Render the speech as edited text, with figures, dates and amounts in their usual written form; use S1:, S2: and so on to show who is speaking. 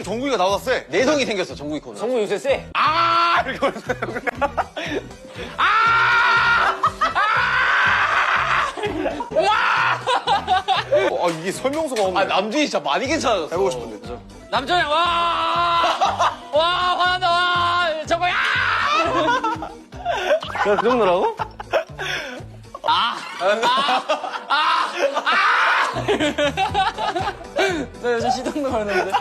S1: 정국이가 나보다 세.
S2: 내성이 생겼어, 정국이 코는.
S3: 정국이 요새 세.
S1: 아! 이렇게 하면서. 아! 아, 이게 설명서가 없네.
S2: 아, 남준이 진짜 많이 괜찮아졌어.
S1: 해보고 싶은데.
S3: 남준이 와 화난다 와 저거야.
S2: 야, 그 정도라고?
S3: 나 요즘 시동도 가는데.